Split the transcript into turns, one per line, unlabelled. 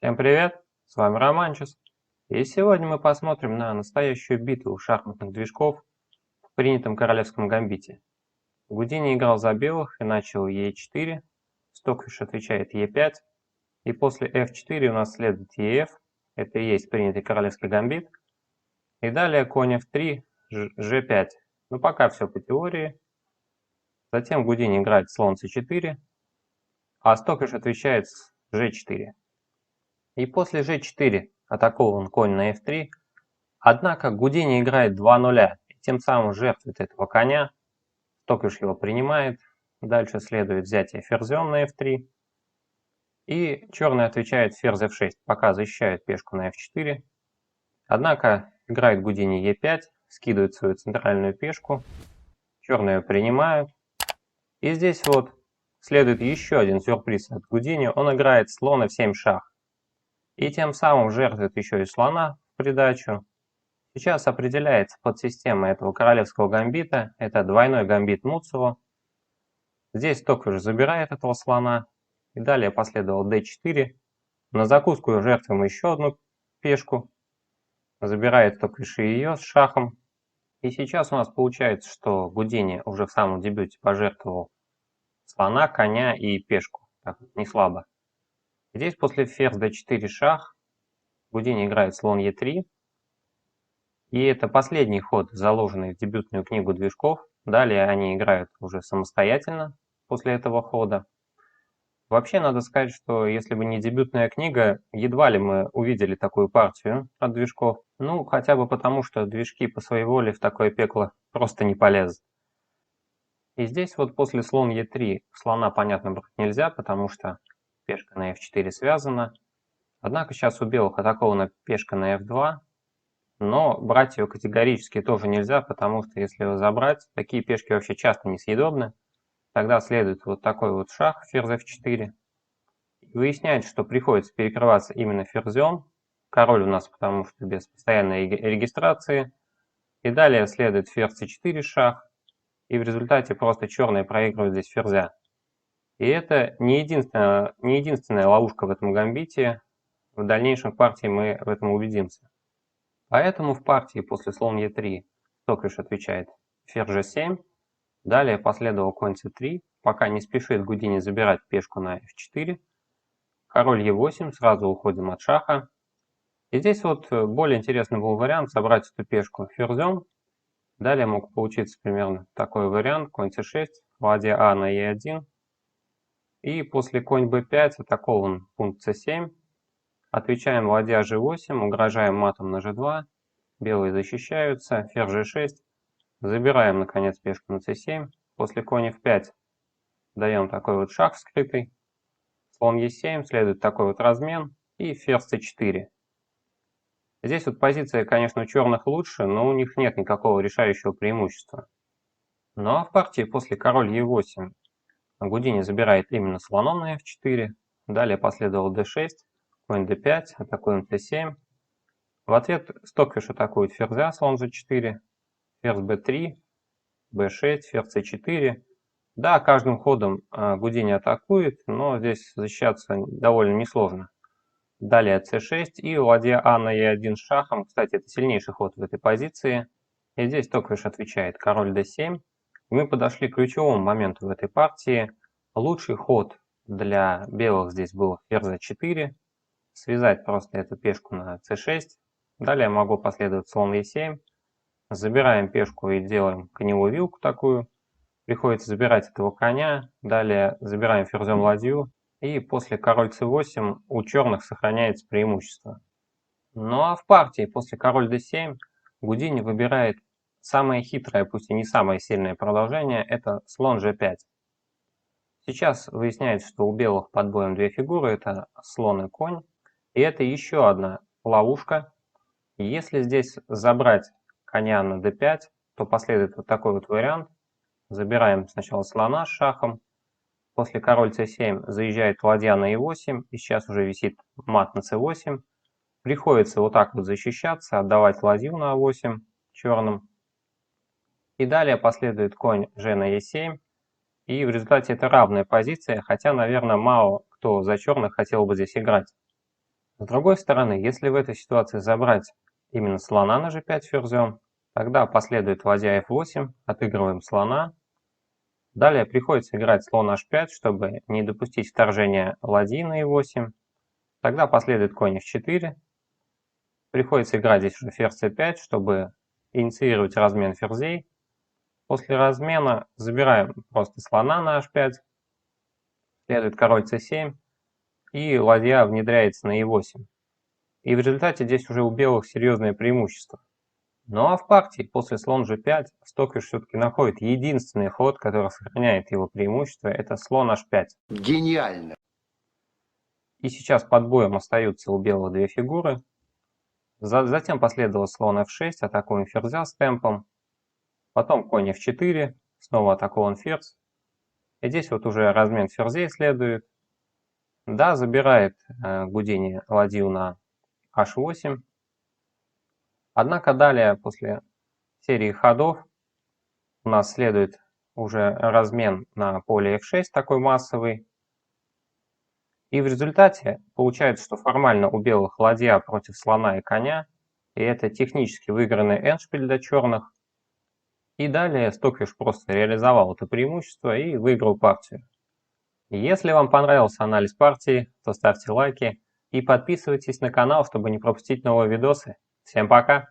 Всем привет, с вами Романчес. И сегодня мы посмотрим на настоящую битву шахматных движков в принятом королевском гамбите. Гудини играл за белых и начал Е4, Стоквиш отвечает Е5, и после F4 у нас следует ЕФ, это и есть принятый королевский гамбит, и далее конь F3, G5. Ну пока все по теории. Затем Гудини играет слон C4, а Стоквиш отвечает с G4. И после G4 атакован конь на F3. Однако Гудини играет 2 нуля, и тем самым жертвует этого коня. Стоквиш его принимает. Дальше следует взятие ферзем на f3. И черный отвечает ферзь f6, пока защищает пешку на f4. Однако играет Гудини e5, скидывает свою центральную пешку. Черные ее принимают. И здесь вот следует еще один сюрприз от Гудини. Он играет слон f7 шах. И тем самым жертвует еще и слона в придачу. Сейчас определяется подсистема этого королевского гамбита. Это двойной гамбит Муцева. Здесь Стоквиш забирает этого слона. И далее последовал d4. На закуску жертвуем еще одну пешку. Забирает Стоквиш и ее с шахом. И сейчас у нас получается, что Гудини уже в самом дебюте пожертвовал слона, коня и пешку. Так, не слабо. Здесь после ферзь d4 шах Гудини играет слон e3. И это последний ход, заложенный в дебютную книгу движков. Далее они играют уже самостоятельно после этого хода. Вообще, надо сказать, что если бы не дебютная книга, едва ли мы увидели такую партию от движков. Ну, хотя бы потому, что движки по своей воле в такое пекло просто не полезут. И здесь вот после слон Е3 слона, понятно, брать нельзя, потому что пешка на F4 связана. Однако сейчас у белых атакована пешка на F2. Но брать ее категорически тоже нельзя, потому что если ее забрать, такие пешки вообще часто несъедобны. Тогда следует вот такой вот шах, ферзь f4. Выясняется, что приходится перекрываться именно ферзем. Король у нас потому что без постоянной регистрации. И далее следует ферзь c4 шах. И в результате просто черные проигрывают здесь ферзя. И это не единственная ловушка в этом гамбите. В дальнейшем в партии мы в этом убедимся. Поэтому в партии после слон Е3 Стоквиш отвечает ферзь G7. Далее последовал конь c3, пока не спешит Гудини забирать пешку на f4. Король e8, сразу уходим от шаха. И здесь вот более интересный был вариант собрать эту пешку ферзем. Далее мог получиться примерно такой вариант, конь c6, ладья А на e1. И после конь b5 атакован пункт c7. Отвечаем ладья g8, угрожаем матом на g2. Белые защищаются, ферзь g6. Забираем, наконец, пешку на c7. После конь f5 даем такой вот шаг скрытый. Слон e7, следует такой вот размен. И ферзь c4. Здесь вот позиция, конечно, у черных лучше, но у них нет никакого решающего преимущества. Ну а в партии после король e8 Гудини забирает именно слоном на f4. Далее последовал d6, конь d5, атакуем c7. В ответ Стоквиш атакует ферзя, слон g4, ферзь b3, b6, ферзь c4. Да, каждым ходом Гудини атакует, но здесь защищаться довольно несложно. Далее c6 и ладья А на e1 шахом. Кстати, это сильнейший ход в этой позиции. И здесь Стоквиш отвечает король d7. Мы подошли к ключевому моменту в этой партии. Лучший ход для белых здесь был ферзь 4. Связать просто эту пешку на c6. Далее могу последовать слон e7. Забираем пешку и делаем коневую вилку такую. Приходится забирать этого коня. Далее забираем ферзем ладью. И после король c8 у черных сохраняется преимущество. Ну а в партии после король d7 Гудини выбирает самое хитрое, пусть и не самое сильное продолжение, это слон g5. Сейчас выясняется, что у белых под боем две фигуры, это слон и конь. И это еще одна ловушка. Если здесь забрать коня на d5, то последует вот такой вот вариант. Забираем сначала слона с шахом. После король c7 заезжает ладья на e8, и сейчас уже висит мат на c8. Приходится вот так вот защищаться, отдавать ладью на a8 черным. И далее последует конь g на e7. И в результате это равная позиция, хотя, наверное, мало кто за черных хотел бы здесь играть. С другой стороны, если в этой ситуации забрать именно слона на g5 ферзем, тогда последует ладья f8, отыгрываем слона. Далее приходится играть слон h5, чтобы не допустить вторжения ладьи на e8. Тогда последует конь f4. Приходится играть здесь уже ферзь c5, чтобы инициировать размен ферзей. После размена забираем просто слона на h5. Следует король c7. И ладья внедряется на e8. И в результате здесь уже у белых серьезное преимущество. Ну а в партии после слон g5 Стоквиш все-таки находит единственный ход, который сохраняет его преимущество, это слон h5.
Гениально!
И сейчас под боем остаются у белых две фигуры. Затем последовал слон f6, атакуем ферзя с темпом. Потом конь f4, снова атакован ферзь. И здесь вот уже размен ферзей следует. Да, забирает Гудини ладью на h8. Однако далее, после серии ходов, у нас следует уже размен на поле f6, такой массовый. И в результате получается, что формально у белых ладья против слона и коня, и это технически выигранный эндшпиль для черных. И далее Стоквиш просто реализовал это преимущество и выиграл партию. Если вам понравился анализ партии, то ставьте лайки и подписывайтесь на канал, чтобы не пропустить новые видосы. Всем пока!